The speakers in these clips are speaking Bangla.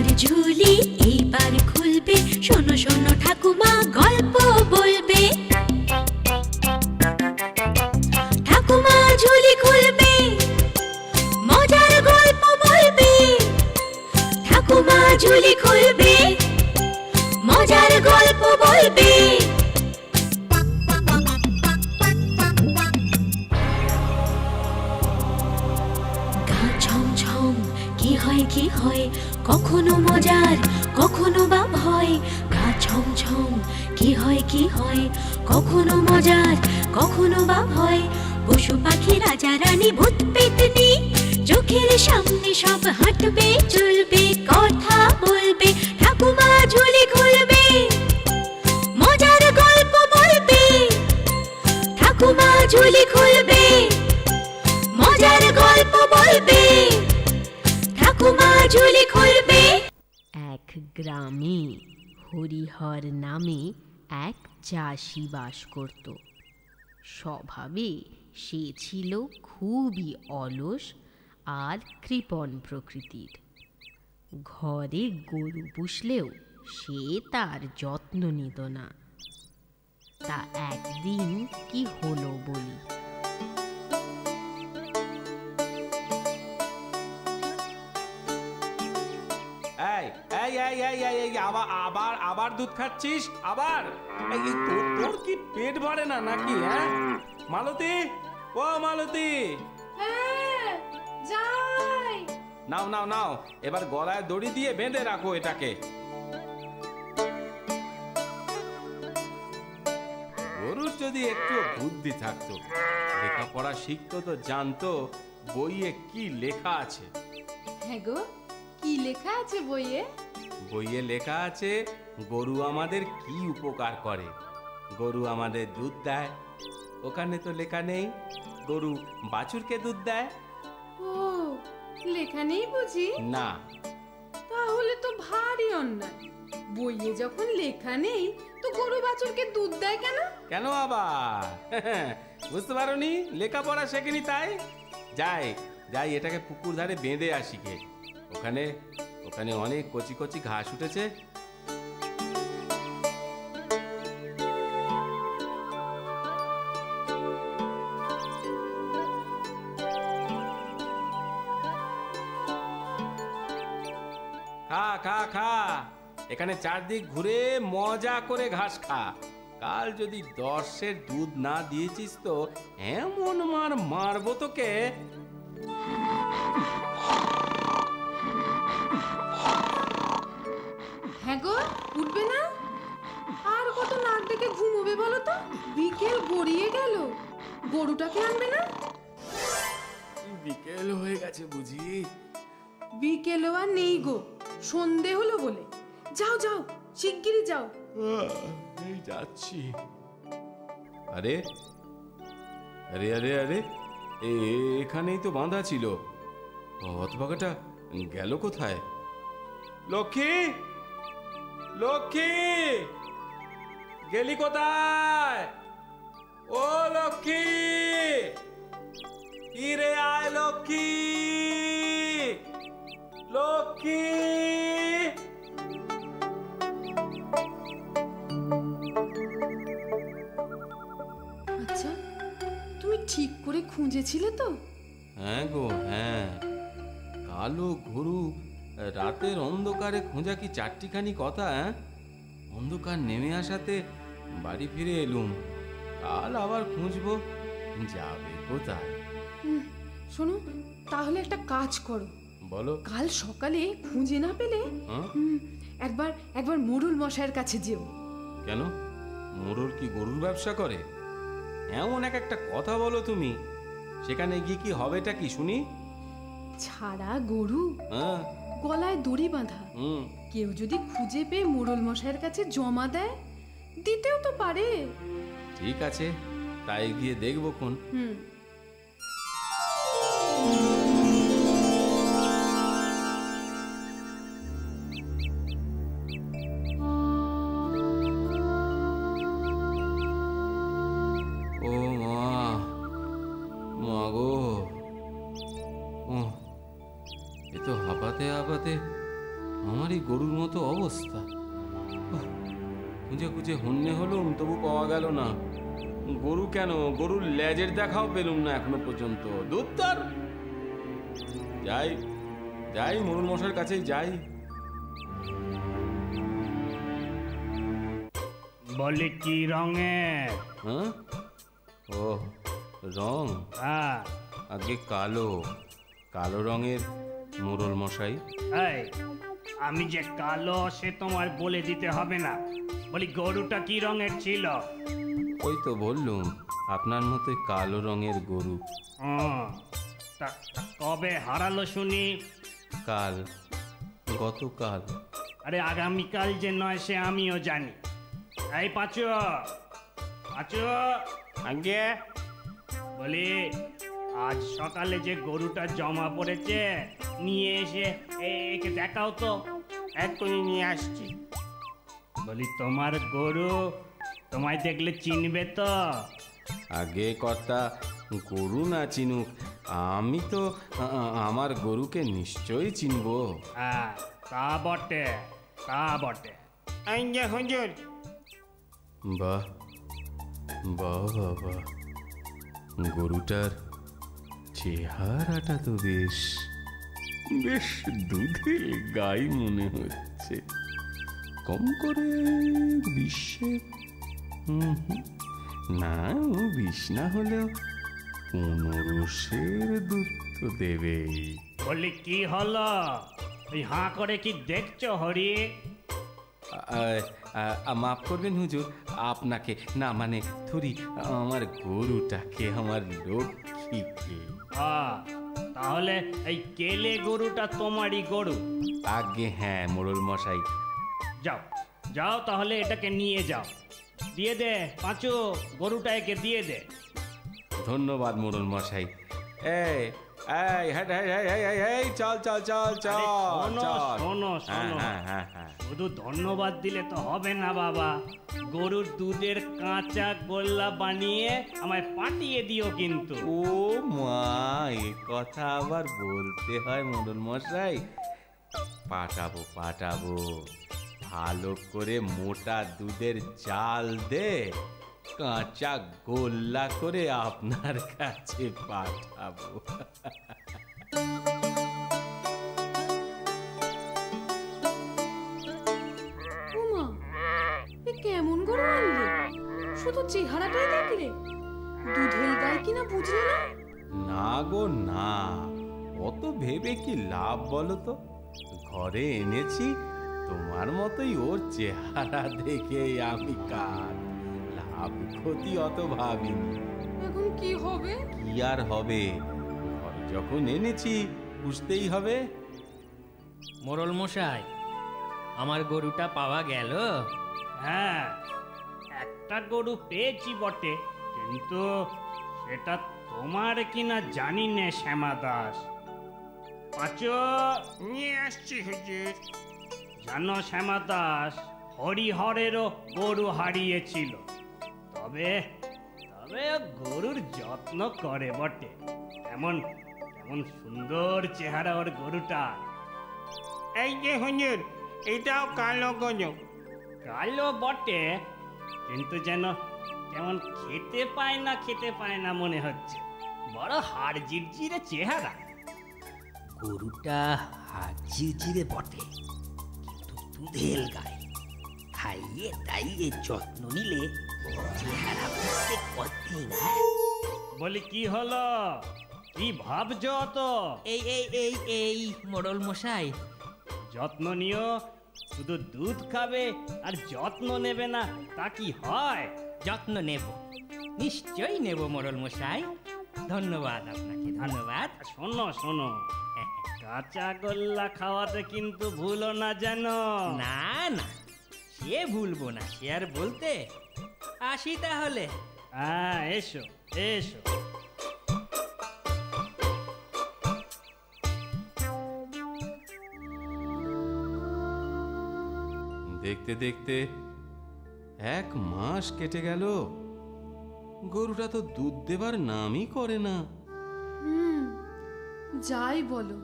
মজার ঝুলি এইবার খুলবে, শোনো শোনো ঠাকুমা গল্প বলবে। ঠাকুমা ঝুলি খুলবে, মজার গল্প বলবে। ঠাকুমা ঝুলি খুলবে, মজার গল্প বলবে। গা ছমছম কি হয় কি হয়, কখনো মজার কখনো বা ভয়। গা ছমছম কি হয় কি হয়, কখনো মজার কখনো বা ভয়। পশু পাখি রাজা রানী ভূত পেতনি চোখের সামনে সব হাঁটবে চলবে, কথা বলবে। ঠাকুমা ঝুলি খুলবে, মজার গল্প বলবে। ঠাকুমা ঝুলি খুলবে, মজার গল্প বলবে। ঠাকুমা ঝুলি খুলবে। এক গ্রামে হরিহর নামে এক চাষি বাস করত। স্বভাবে সে ছিল খুবই অলস আর কৃপণ প্রকৃতির। ঘরে গরু পুষলেও সে তার যত্ন নিত না। তা একদিন কি হলো বলি। এই এই এই এই এই এই আবার আবার আবার দুধ খাচ্ছিস আবার? এই তোর তোর কি পেট ভরে না নাকি? হ্যাঁ মালতী, ও মালতী, হ্যাঁ যাই। নাও নাও নাও, এবার গলায় দড়ি দিয়ে বেঁধে রাখো এটাকে। গরুর যদি একটু বুদ্ধি থাকতো, লেখাপড়া শিখতো তো জানতো বইয়ে কি লেখা আছে। হ্যাঁ গো, কি লেখা আছে বইয়ে? বইয়ে লেখা আছে গরু আমাদের কি উপকার করে। গরু আমাদের দুধ দেয়। ওখানে তো লেখা নেই গরু বাছুরকে দুধ দেয়। ও, লেখা নেই বুঝি? না। তাহলে তো ভারী অন্যায়। বইয়ে যখন লেখা নেই তো গরু বাছুরকে দুধ দেয় কেন? কেন আবার? বুঝতে পারোনি? লেখাপড়া শেখেনি তাই। যাই যাই, এটাকে পুকুর ধারে বেঁধে আসি গে। ওখানে ওখানে অনেক কচি কচি ঘাস উঠেছে। খা খা খা, এখানে চারদিক ঘুরে মজা করে ঘাস খা। কাল যদি 10-এর দুধ না দিয়েছিস তো এমন মারবো তোকে। হ্যাঁ গো, উঠবে না? আর কত নাক ডেকে ঘুমোবে বলো তো? বিকেল গড়িয়ে গেল, গরুটাকে আনবে না? বিকেল হয়ে গেছে বুঝি? বিকেলও আর নেই গো, সন্ধে হলো বলে। যাও যাও, শিগগিরই যাও। এই যাচ্ছি। আরে আরে আরে আরে, এখানেই তো বাঁধা ছিল। হতভাগাটা গেল কোথায়? লক্ষ্মী, লক্ষ্মী, গেলি কোথায়? ও লক্ষ্মী, ফিরে আয় লক্ষ্মী, লক্ষ্মী। আচ্ছা, তুমি ঠিক করে খুঁজেছিলে তো? হ্যাঁ গো হ্যাঁ, কালো গরু রাতের অন্ধকারে খোঁজা কি চারটিখানি কথা? অন্ধকার নেমে আসাতে বাড়ি ফিরে এলুম। কাল আবার খুঁজবো। যাবে কোথায়? শোনো, তাহলে একটা কাজ করো। বলো। কাল সকালে খুঁজে না পেলে একবার একবার মোড়ল মশাইয়ের কাছে যেও। কেন? মোড়ল কি গরুর ব্যবসা করে? এমন একটা কথা বলো তুমি। সেখানে গিয়ে কি হবেটা কি শুনি? ছাড়া গরু, হ্যাঁ, গলায় দড়ি বাঁধা। কেউ যদি খুঁজে পেয়ে মোড়ল মশাইয়ের কাছে জমা দেয়, দিতেও তো পারে। ঠিক আছে, তাই গিয়ে দেখবো কোন। ও মা গো, এ তো হাঁপাতে হাঁপাতে আমার এই গরুর মতো অবস্থা। উহ, খুঁজে খুঁজে হন্যে হলুম, তবু পাওয়া গেল না। গরু কেন, গরুর লেজের দেখাও পেলুম না এখনো পর্যন্ত। দুধ যাই যাই, মোড়ল মশাইয়ের কাছেই যাই। বলি কি রঙের? হ্যাঁ, ও রং হ্যাঁ, আগে কালো, কালো রঙের মোড়ল মশাই। এই, আমি যে কালো সে তোমার বলে দিতে হবে না। বলি গরুটা কি রঙের ছিল? ওই তো বললুম, আপনার মতোই কালো রঙের গরু। হুম, তা কবে হারালো শুনি? কাল, গতকাল। আরে আগামীকাল যে নয় সে আমিও জানি। এই পাঁচু, পাঁচু, আগে বলি আজ সকালে যে গরুটা জমা পড়েছে নিয়ে এসে একে দেখাও তো। এক্ষুনি নিয়ে আসছি। বলি তোমার গরু তোমায় দেখলে চিনবে তো? আগে কর্তা, গরু না চিনুক, আমি তো আমার গরুকে নিশ্চয়ই চিনবো। হ্যাঁ, তা বটে, তা বটে। এই যে হুজুর। বাহ বাহ বাহ বাহ, গরুটার চেহারাটা তো বেশ বেশ দুধের গাই মনে হচ্ছে। কম করে 20, না 20 না হলেও 15 দুধ তো দেবেই। বলি কি হলো? ওই হাঁ করে কি দেখছো হরি? মাফ করবেন হুজুর, আপনাকে না, মানে থুরি আমার গরুটাকে, আমার লক্ষ্মীকে। তাহলে এই কেলে গরুটা তোমারই গরু? আগে হ্যাঁ মোড়ল মশাই। যাও যাও, তাহলে এটাকে নিয়ে যাও। দিয়ে দে পাঁচু, গরুটা একে দিয়ে দে। ধন্যবাদ মোড়ল মশাই। এই এই হ্যাঁ হ্যাঁ হ্যাঁ এই চল চল চল চল শোনো চল। শোনো শোনো, হ্যাঁ হ্যাঁ হ্যাঁ, শুধু ধন্যবাদ দিলে তো হবে না বাবা। গরুর দুধের কাঁচা গোল্লা বানিয়ে আমায় পাঠিয়ে দিও কিন্তু। ও মা, এ কথা আবার বলতে হয় মোড়ল মশাই? পাঠাবো পাঠাবো, ভালো করে মোটা দুধের চাল দে, কাঁচা গোল্লা করে আপনার কাছে পাঠাবো। ওমা, এ কেমন গরু আনলে? শুধু চেহারাটাই দেখলে, দুধের গাই কিনা বুঝলে না? না গো না, অত ভেবে কি লাভ বলো তো? ঘরে এনেছি, তোমার মতোই ওর চেহারা দেখে আমি কার লাভ ক্ষতি অত ভাবিনি। এখন কি হবে? কি আর হবে, ঘরে যখন এনেছি বুঝতেই হবে। মোড়ল মশাই, আমার গরুটা পাওয়া গেল? হ্যাঁ, একটা গরু পেয়েছি বটে, কিন্তু সেটা তোমার কিনা জানি নে শ্যামা দাস। পাঁচু, নিয়ে আসছি হুজুর। জানো শ্যামা দাস, হরিহরেরও গরু হারিয়েছিল। তবে তবে ও গরুর যত্ন করে বটে। এমন এমন সুন্দর চেহারা ওর গরুটা। এই যে হুজুর, এটাও কালো গরু। কালো বটে, কিন্তু যেন কেমন খেতে পায় না মনে হচ্ছে। বড় হাড় জিরজিরে চেহারা। গরুটা ঝিরঝিরে বটে, কিন্তু দুধের গায়ে। খাইয়ে দাইয়ে যত্ন নিলে চেহারা বুঝতে কতদিন। বলি কি হলো, কি ভাবছো তো? এই এই এই এই মোড়ল মশাই, যত্ন নিও, শুধু দুধ খাবে আর যত্ন নেবে না, তা কি হয়? যত্ন নেব, নিশ্চয়ই নেব মোড়ল মশাই। ধন্যবাদ আপনাকে, ধন্যবাদ। শোনো শোনো, কাঁচা গোল্লা খাওয়াতে কিন্তু ভুলো না যেন। না না, সে ভুলবো না, সে আর বলতে। আসি তাহলে। হ্যাঁ, এসো এসো। দেখতে দেখতে 1 মাস কেটে গেল, গরুটা তো দুধ দেবার নামই করে না। হুম, যাই বলো,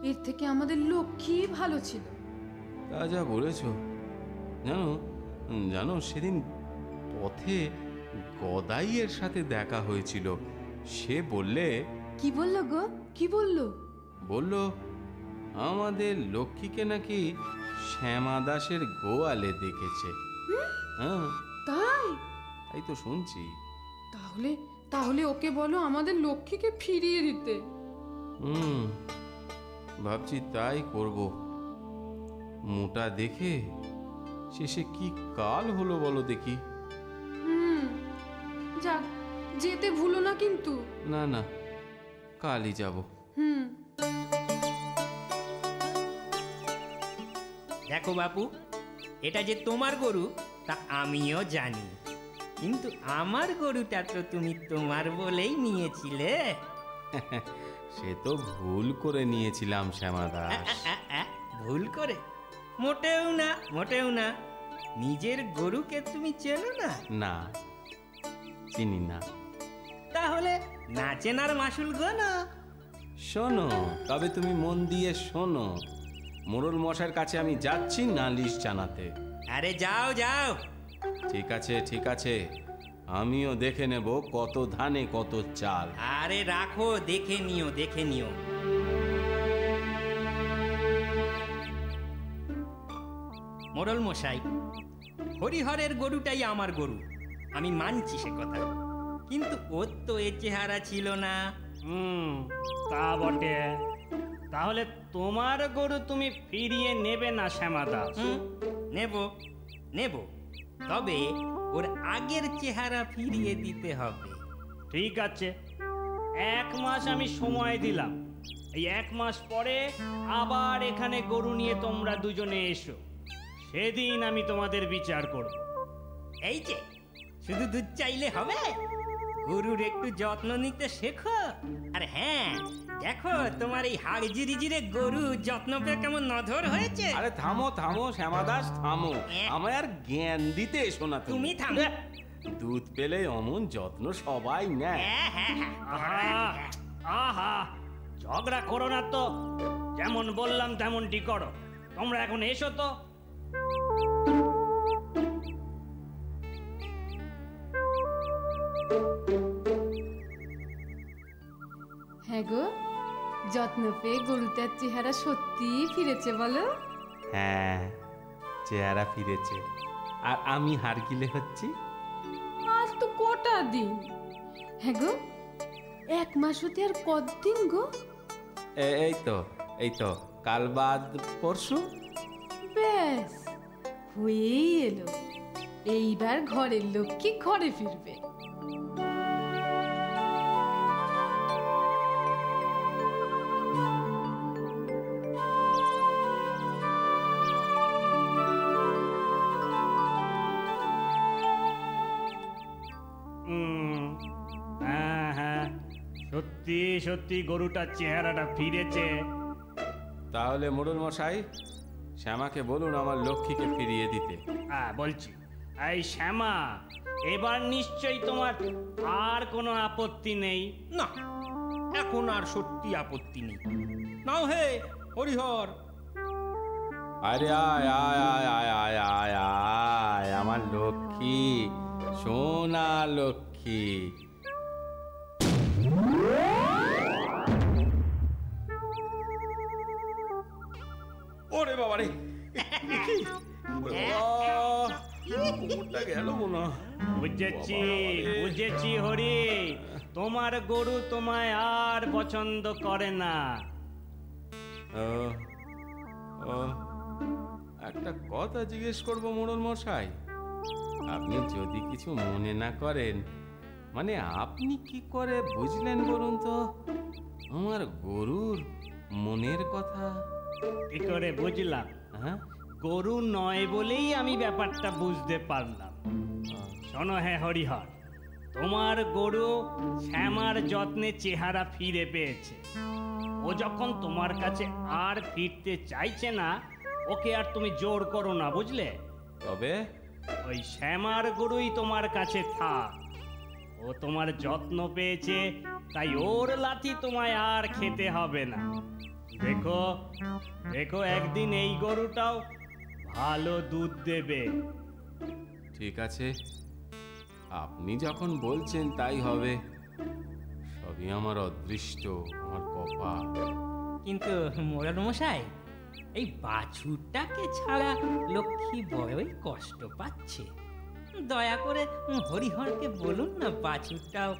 এর থেকে আমাদের লক্ষ্মী ভালো ছিল। তা যা বলেছ। জানো জানো সেদিন পথে গদাইয়ের সাথে দেখা হয়েছিল। সে বললে কি বললো গো, কি বললো? বলল আমাদের লক্ষ্মীকে নাকি শ্যামা দাসের গোয়ালে দেখেছে। হ্যাঁ, তাই? তাই তো শুনছি। তাহলে তাহলে ওকে বলো আমাদের লক্ষ্মীকে ফিরিয়ে দিতে। হুম, ভাবছি তাই করব। মোটা দেখে শেষে কি কাল হলো বলো দেখি। যাক, যেতে ভুলো না কিন্তু। না না, কালই যাব। দেখো বাপু, এটা যে তোমার গরু তা আমিও জানি, কিন্তু আমার গরুটা তো তুমি তোমার বলেই নিয়েছিলে। সে তো ভুল করে নিয়েছিলাম শ্যামা দাস। ভুল করে? মোটেও না, মোটেও না। নিজের গরুকে তুমি চেনো না? না, চিনি না। তাহলে না চেনার মাসুল গো না। শোনো, তবে তুমি মন দিয়ে শোনো। মোড়ল মশাইয়ের কাছে আমি যাচ্ছি নালিশ জানাতে। আরে যাও যাও। ঠিক আছে ঠিক আছে, আমিও দেখে নেব কত ধানে কত চাল। আরে রাখো, দেখে নিও দেখে নিও। মোড়ল মশাই, হরিহরের গরুটাই আমার গরু, আমি মানছি সে কথা, কিন্তু ওর তো এ চেহারা ছিল না। তা বটে। তাহলে তোমার গরু তুমি ফিরিয়ে নেবে না শ্যামা দাস? নেব নেব, তবে ওর আগের চেহারা ফিরিয়ে দিতে হবে। ঠিক আছে, 1 মাস আমি সময় দিলাম। এই 1 মাস পরে আবার এখানে গরু নিয়ে তোমরা দুজনে এসো, সেদিন আমি তোমাদের বিচার করব। এই যে শুধু দুধ চাইলে হবে? গরুর একটু যত্ন নিতে শেখো। আর হ্যাঁ, দেখো তোমার এই হাড় জিরে গরু যত্ন পেয়ে কেমন নধর হয়েছে। আরে থামো থামো শ্যামা দাস, থামো। হ্যাঁ। আমায় আর জ্ঞান দিতে এসো না তুমি থামো। দুধ পেলে অমন যত্ন সবাই নেয়। হ্যাঁ হ্যাঁ হ্যাঁ। আহা আহা, ঝগড়া করো না তো, যেমন বললাম তেমনটি করো। তোমরা এখন এসো তো। হ্যাঁ গো, যত্ন পেয়ে গরুটার চেহারা সত্যিই ফিরেছে বলো? হ্যাঁ, চেহারা ফিরেছে। আর আমি হারকিলে হচ্ছি। আজ তো কটা দিন। হ্যাঁ গো, 1 মাস হতে আর কতদিন গো? এই তো কাল বাদ পরশু। ব্যাস, হয়েই এলো। এইবার ঘরের লক্ষ্মী ঘরে ফিরবে। হ্যাঁ হ্যাঁ, সত্যি সত্যি গরুটার চেহারাটা ফিরেছে। তাহলে মোড়ল মশাই, শ্যামাকে বলুন আমার লক্ষ্মীকে ফিরিয়ে দিতে। হ্যাঁ বলছি। এই শ্যামা, এবার নিশ্চয়ই তোমার আর কোনো আপত্তি নেই? না, এখন আর সত্যি আপত্তি নেই। নাও হে হরিহর। আরে আয় আয় আয় আয় আয় আয় আয়, আমার লক্ষ্মী, সোনা লক্ষ্মী। ওরে বাবা রে, কোমরটা গেল মনে হয়। বুঝেছি বুঝেছি হরি, তোমার গরু তোমায় আর পছন্দ করে না। ও, ও, একটা কথা জিজ্ঞেস করবো মোড়ল মশাই, আপনি যদি কিছু মনে না করেন, মানে আপনি কি করে বুঝলেন বলুন তো আমার গরুর মনের কথা? কি করে বুঝলাম? হ্যাঁ, গরু নয় বলেই আমি ব্যাপারটা বুঝতে পারলাম। শোনো হে হরিহর, তোমার গরু শ্যামার যত্নে চেহারা ফিরে পেয়েছে। ও যখন তোমার কাছে আর ফিরতে চাইছে না, ওকে আর তুমি জোর করো না, বুঝলে? তবে ওই শ্যামার গরুই তোমার কাছে থাক। ও তোমার যত্ন পেয়েছে, তাই ওর লাথি তোমায় আর খেতে হবে না। দেখো দেখো, একদিন এই গরুটাও ভালো দুধ দেবে। ঠিক আছে, আপনি যখন বলছেন তাই হবে। সবই আমার অদৃষ্ট, আমার কপাল। কিন্তু মোড়ল মশাই, এই বাছুরটাকে ছাড়া লক্ষ্মী বড়ই কষ্ট পাচ্ছে। দয়া করে হরিহরকে বলুন না বাছুরটাও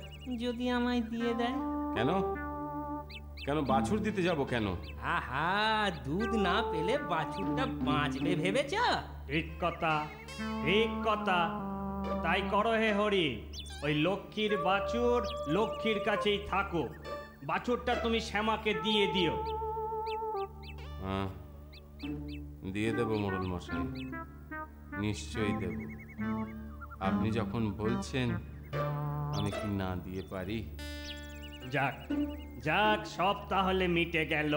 যদি আমায় দিয়ে দেয়। কেন কেন বাছুর দিতে যাব কেন? আহা, দুধ না পেলে বাছুরটা বাঁচবে ভেবেছ? ঠিক কথা, ঠিক কথা। তাই করো হে হরি, ওই লক্ষ্মীর বাছুর লক্ষ্মীর কাছেই থাকো। বাছুরটা তুমি শ্যামাকে দিয়ে দিও। হ্যাঁ, দিয়ে দেব মোড়ল মশাই, নিশ্চয়ই দেব। আপনি যখন বলছেন, আমি কি না দিয়ে পারি? যাক যাক, সব তাহলে মিটে গেল।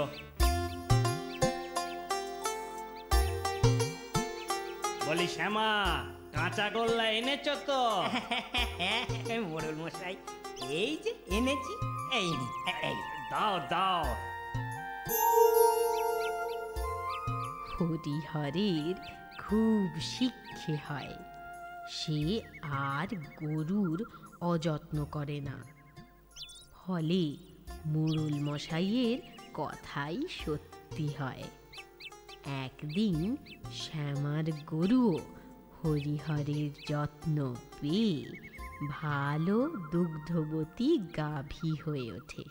বলি শ্যামা, কাঁচা গোল্লা এনেছো তো? মোড়ল মশাই, এই যে এনেছি, এই নি, এই। দাও দাও। হরিহরের খুব শিক্ষে হয়, সে আর গরুর অযত্ন করে না। ফলে মোড়ল মশাইয়ের কথাই সত্যি হয়। একদিন শ্যামার গরুও হরিহরের যত্ন পেয়ে ভালো দুগ্ধবতী গাভী হয়ে ওঠে।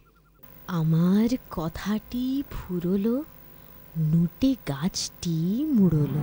আমার কথাটি ফুরলো, নুটে গাছটি মুড়লো।